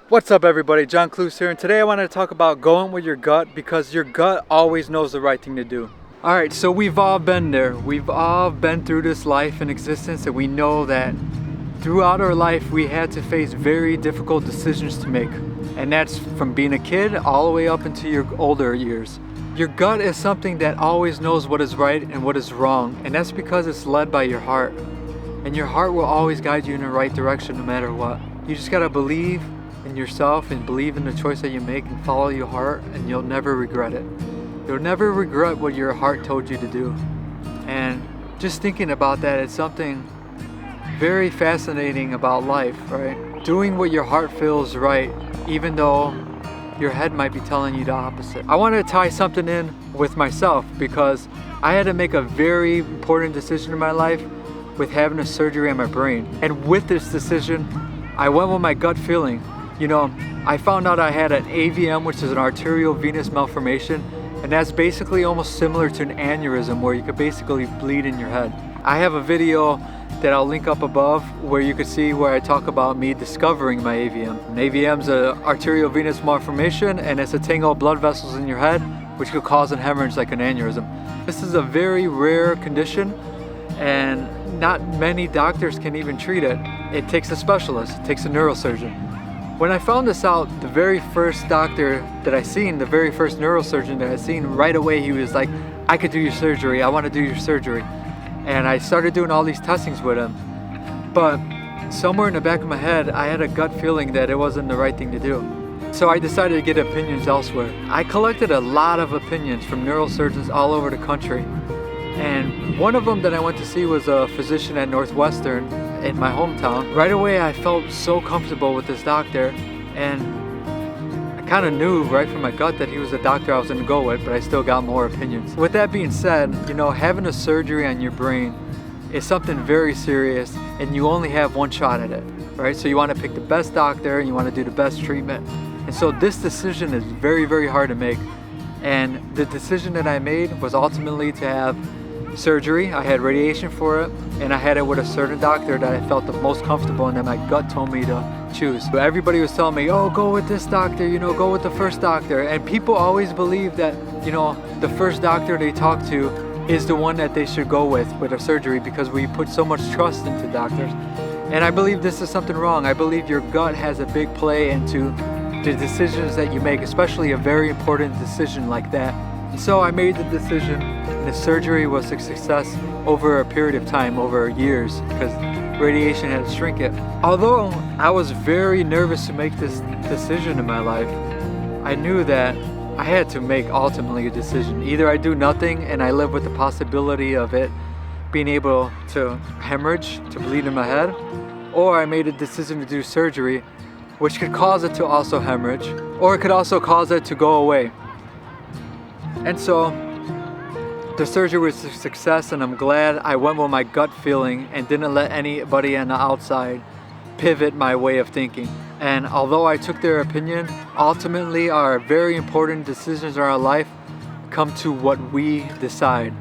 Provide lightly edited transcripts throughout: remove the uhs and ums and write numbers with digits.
What's up everybody, John Clues here, and today I wanted to talk about going with your gut, because your gut always knows the right thing to do. Alright, so we've all been there. We've all been through this life and existence, and we know that throughout our life we had to face very difficult decisions to make. And that's from being a kid all the way up into your older years. Your gut is something that always knows what is right and what is wrong, and that's because it's led by your heart. And your heart will always guide you in the right direction no matter what. You just gotta believe in yourself and believe in the choice that you make and follow your heart, and you'll never regret it. You'll never regret what your heart told you to do. And just thinking about that, it's something very fascinating about life, right? Doing what your heart feels right, even though your head might be telling you the opposite. I want to tie something in with myself, because I had to make a very important decision in my life with having a surgery on my brain. And with this decision, I went with my gut feeling. You know, I found out I had an AVM, which is an arterial venous malformation, and that's basically almost similar to an aneurysm, where you could basically bleed in your head. I have a video that I'll link up above where you can see where I talk about me discovering my AVM. An AVM is an arterial venous malformation, and it's a tangle of blood vessels in your head, which could cause a hemorrhage like an aneurysm. This is a very rare condition, and not many doctors can even treat it. It takes a specialist, it takes a neurosurgeon. When I found this out, the very first doctor that I seen, the very first neurosurgeon that I seen, right away he was like, I could do your surgery, I want to do your surgery. And I started doing all these testings with him. But somewhere in the back of my head, I had a gut feeling that it wasn't the right thing to do. So I decided to get opinions elsewhere. I collected a lot of opinions from neurosurgeons all over the country. And one of them that I went to see was a physician at Northwestern in my hometown. Right away I felt so comfortable with this doctor, and I kind of knew right from my gut that he was the doctor I was going to go with, but I still got more opinions. With that being said, you know, having a surgery on your brain is something very serious, and you only have one shot at it, right? So you want to pick the best doctor and you want to do the best treatment. And so this decision is very, very hard to make. And the decision that I made was ultimately to have surgery. I had radiation for it, and I had it with a certain doctor that I felt the most comfortable and that my gut told me to choose. But everybody was telling me, oh, go with this doctor, you know, go with the first doctor. And people always believe that, you know, the first doctor they talk to is the one that they should go with a surgery, because we put so much trust into doctors. And I believe this is something wrong. I believe your gut has a big play into the decisions that you make, especially a very important decision like that. And so I made the decision, and the surgery was a success over a period of time, over years, because radiation had to shrink it. Although I was very nervous to make this decision in my life, I knew that I had to make ultimately a decision. Either I do nothing and I live with the possibility of it being able to hemorrhage, to bleed in my head, or I made a decision to do surgery, which could cause it to also hemorrhage, or it could also cause it to go away. And so the surgery was a success, and I'm glad I went with my gut feeling and didn't let anybody on the outside pivot my way of thinking. And although I took their opinion, ultimately our very important decisions in our life come to what we decide.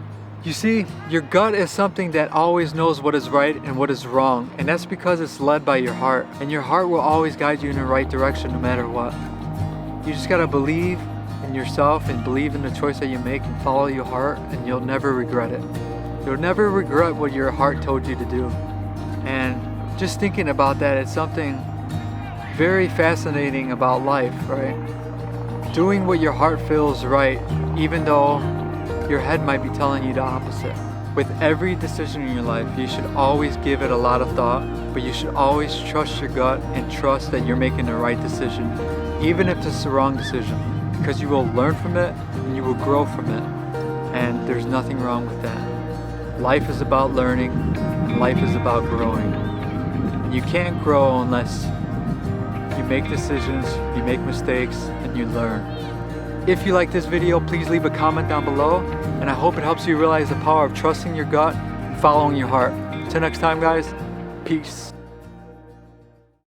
You see, your gut is something that always knows what is right and what is wrong, and that's because it's led by your heart. And your heart will always guide you in the right direction no matter what. You just gotta believe in yourself and believe in the choice that you make and follow your heart, and you'll never regret it. You'll never regret what your heart told you to do. And just thinking about that, it's something very fascinating about life, right? Doing what your heart feels right, even though your head might be telling you the opposite. With every decision in your life, you should always give it a lot of thought, but you should always trust your gut and trust that you're making the right decision, even if it's the wrong decision, because you will learn from it and you will grow from it. And there's nothing wrong with that. Life is about learning, and life is about growing. You can't grow unless you make decisions, you make mistakes, and you learn. If you like this video, please leave a comment down below, and I hope it helps you realize the power of trusting your gut and following your heart. Till next time, guys, peace.